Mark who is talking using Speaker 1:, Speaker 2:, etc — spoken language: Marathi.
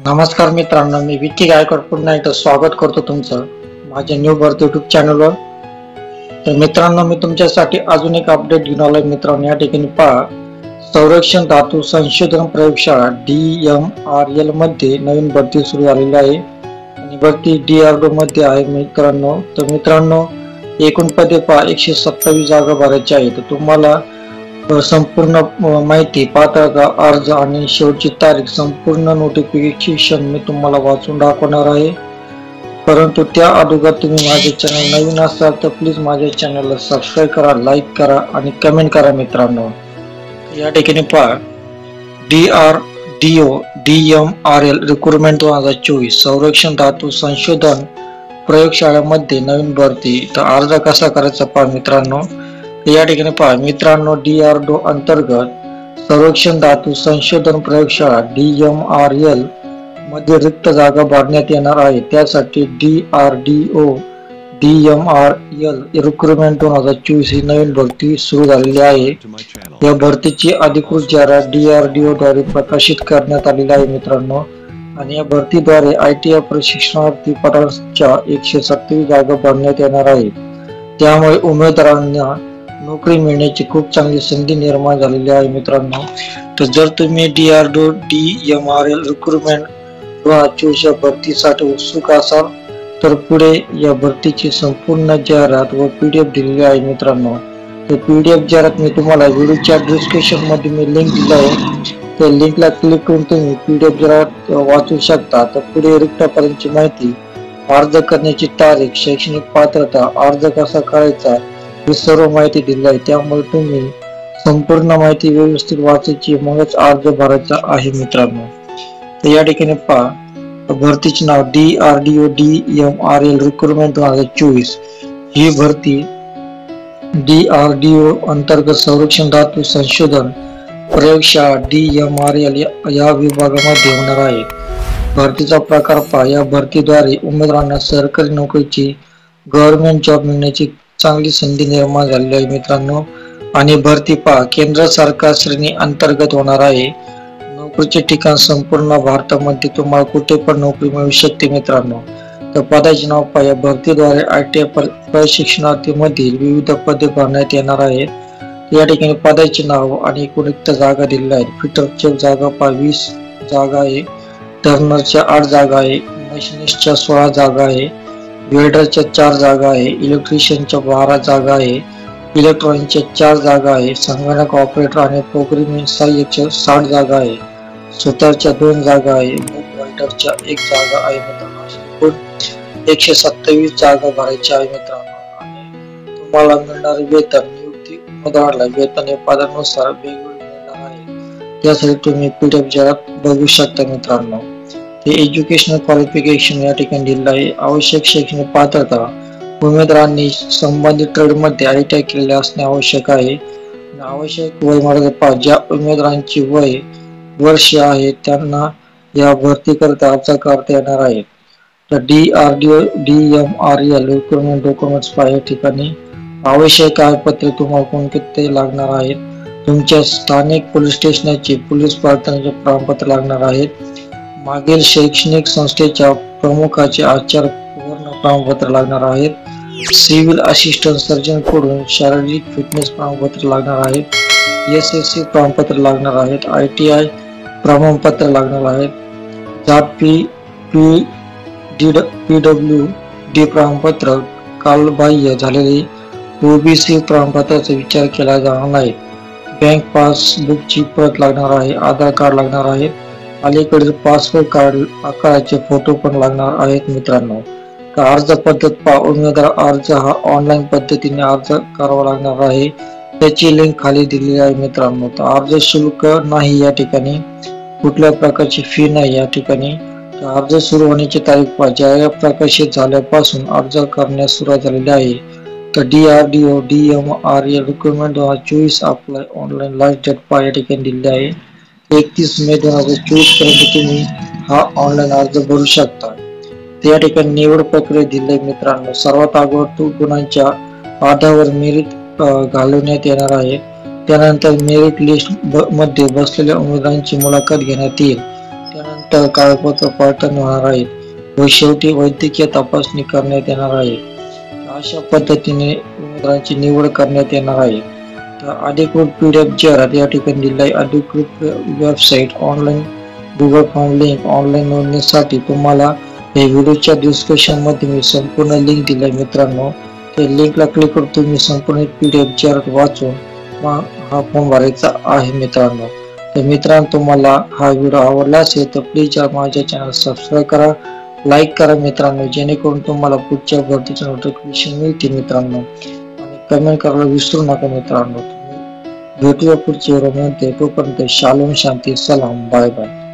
Speaker 1: नमस्कार मित्रांनो, मी विकी गायकवाड पुन्हा एकदा स्वागत करतो तुमचं माझ्या न्यू बर्थ यूट्यूब चॅनलवर। तर मित्रांनो, मी तुमच्यासाठी अजून एक अपडेट घेऊन आलोय। मित्रांनो, या ठिकाणी पहा, संरक्षण धातू संशोधन प्रयोगशाळा DMRL मध्ये नवीन भरती सुरू झालेली आहे आणि भरती DRDO मध्ये आहे मित्रांनो। तर मित्रांनो, एकूण पदे पहा 127 जागा भरायच्या आहेत। तर तुम्हाला संपूर्ण माहिती, पात्रता, अर्ज आणि शेवटची तारीख, संपूर्ण नोटिफिकेशन मी तुम्हाला वाचून दाखवणार आहे। परंतु त्या अगोदर तुम्ही माझे चॅनल नवीन असाल तर प्लीज माझ्या चॅनलला सबस्क्राईब करा, लाईक करा आणि कमेंट करा मित्रांनो। या ठिकाणी पहा, DRDO DMRL रिक्रुटमेंट 2024 संरक्षण धातू संशोधन प्रयोगशाळेमध्ये नवीन भरती। तर अर्ज कसा करायचा पहा मित्रांनो। या ठिकाणी पहा मित्रांनो, DRDO अंतर्गत संरक्षण धातू संशोधन प्रयोगशाळा DMRL मध्ये रिक्त जागा भरण्यात येणार आहे। त्यासाठी DRDO DMRL रिक्रुटमेंट 2024 ही नवीन भरती सुरू झालेली आहे। या भरतीची अधिकृत जाहिरात DRDO द्वारे प्रकाशित करण्यात आलेली आहे मित्रांनो। आणि या भरतीद्वारे ITI प्रशिक्षणार्थी पदांच्या 127 जागा भरण्यात येणार आहेत। त्यामुळे उमेदवारांना नोकरी मिळण्याची खूप चांगली संधी निर्माण झालेली आहे मित्रांनो। तर जर तुम्ही DRDO DMRL रिक्रुटमेंट 2024 भरतीसाठी उत्सुक असाल तर पुढे या भरतीची संपूर्ण जाहिरात व PDF दिलेली आहे मित्रांनो। तर PDF जाहिरात मी तुम्हाला व्हिडिओच्या डिस्क्रिप्शन मध्ये मी लिंक दिला आहे, त्या लिंकला क्लिक करून तुम्ही PDF जाहिरात वाचू शकता। तर पुढे रिक्त पदांची माहिती, अर्ज करण्याची तारीख, शैक्षणिक पात्रता, अर्ज कसा करायचा ही सर्व माहिती दिली आहे। त्यामुळे तुम्ही संपूर्ण माहिती व्यवस्थित वाचायची, मगच अर्ज भरायचा आहे मित्रांनो। तर या ठिकाणी पहा, भरतीचे नाव DRDO DMRL रिक्रुटमेंट 2024 ही भरती DRDO अंतर्गत संरक्षण धातू संशोधन प्रयोगशाळा DMRL या विभागामध्ये होणार आहे। भरतीचा प्रकार पहा, या भरतीद्वारे उमेदवारांना सरकारी नोकरीची, गव्हर्नमेंट जॉब मिळण्याची चांगली संधी निर्माण झालेली आहे मित्रांनो। आणि भरती पहा, केंद्र सरकार श्रेणी अंतर्गत होणार आहे। नोकरीचे ठिकाण संपूर्ण भारतामध्ये तुम्हाला कुठे पण नोकरी मिळू शकते मित्रांनो। तर पदाचे नाव पहा, या भरतीद्वारे ITI प्रशिक्षणार्थी मधील विविध पदे भरण्यात येणार आहेत। या ठिकाणी पदाचे नाव आणि एकूण रिक्त जागा दिलेल्या आहेत। फिटरच्या जागा पहा 20 जागा आहे, टर्नरच्या 8 जागा आहे, मशिनिस्टच्या 16 जागा आहे, वेल्डरच्या 4 जागा आहे, इलेक्ट्रिशियनच्या 12 जागा आहे, इलेक्ट्रॉनिकच्या 4 जागा आहे, संगणक ऑपरेटर आणि प्रोग्रामिंग सहाय्यकच्या 60 जागा आहे, सुतारच्या 2 जागा आहे, बुक वेल्डरच्या 1 जागा आहे मित्रांनो। अशी 127 जागा भरायच्या आहे मित्रांनो। आणि तुम्हाला मिळणारे वेतन, नियुक्ती, उमेदवाराला वेतन हे पदानुसार वेगवेगळे मिळणार आहे। त्यासाठी तुम्ही PDF जाहिरात बघू शकता मित्रांनो। एज्युकेशनल क्वालिफिकेशन या ठिकाणी दिलेलं आहे। आवश्यक शैक्षणिक पात्रता, उमेदवारांनी संबंधित ट्रेडमध्ये ITI केलेले असणे आवश्यक आहे। आवश्यक वय मर्यादा, ज्या उमेदवारांची वय वर्ष आहे त्यांना या भरतीकरिता अर्ज करता येणार आहे। तर DRDO DMRL रिक्रुटमेंट डॉक्युमेंट्स या ठिकाणी आवश्यक कागदपत्रे तुम्हाला कोणते लागणार आहेत, तुमच्या स्थानिक पोलीस स्टेशनचे पोलीस पातळीचे प्रमाणपत्र लागणार आहेत, मागील शैक्षणिक संस्थेच्या प्रमुखाचे आचार प्रमाणपत्र लागणार आहेत, सिव्हिल असिस्टंट सर्जन कडून शारीरिक फिटनेस प्रमाणपत्र लागणार आहेत, SSC प्रमाणपत्र लागणार आहेत, ITI प्रमाणपत्र लागणार आहेत, जात PWD प्रमाणपत्र, कालबाह्य झालेले OBC प्रमाणपत्राचा विचार केला जाणार नाही, बँक पासबुकची प्रत लागणार आहे, आधार कार्ड लागणार आहे, अलीकडील पासपोर्ट कार्ड आकाराचे फोटो पण लागणार आहेत मित्रांनो। तर अर्ज पद्धत पहा, उमेदवार अर्ज हा ऑनलाईन पद्धतीने अर्ज करावा लागणार आहे। त्याची लिंक खाली दिलेली आहे मित्रांनो। तर अर्ज शुल्क नाही, या ठिकाणी कुठल्या प्रकारची फी नाही या ठिकाणी। तर अर्ज सुरू होण्याची तारीख पहा, जाहिरात प्रकाशित झाल्यापासून अर्ज करण्यास सुरुवात झालेली आहे। तर DRDO DMRL recruitment 2024 apply online last date पहा, या ठिकाणी दिलेली आहे 31 मे 2024 पर्यंत तुम्ही हा ऑनलाईन अर्ज भरू शकता। त्या ठिकाणी निवड प्रक्रिया दिली मित्रांनो। सर्वात अगोदर गुणांच्या आधारावर मेरिट घालवण्यात येणार आहे। त्यानंतर मेरिट लिस्ट मध्ये बसलेल्या उमेदवारांची मुलाखत घेण्यात येईल। त्यानंतर कागदपत्र पडताळणी होणार आहेत व शेवटी वैद्यकीय तपासणी करण्यात येणार आहे. अशा पद्धतीने उमेदवारांची निवड करण्यात येणार आहे. तर अधिकृत PDF जाहिरात या ठिकाणी दिली आहे. अधिकृत website, online Google form link, online नोंदणीसाठी तुम्हाला या व्हिडिओच्या डिस्क्रिप्शन मध्ये मी संपूर्ण लिंक दिलाय मित्रांनो. त्या लिंकला क्लिक करून तुम्ही संपूर्ण PDF जाहिरात वाचून हा फॉर्म भरायचा आहे मित्रांनो. तर मित्रांनो, तुम्हाला हा व्हिडिओ आवडला असेल तर प्लीज माझ्या चॅनल सबस्क्राईब करा, लाईक करा मित्रांनो, जेणेकरून तुम्हाला पुढच्या भरतीचे नोटिफिकेशन मिळतील मित्रांनो. आणि कमेंट करायला विसरू नका मित्रांनो. भेटूया पुढच्या व्हिडिओमध्ये. तोपर्यंत शालोम, शांती, सलाम, बाय बाय.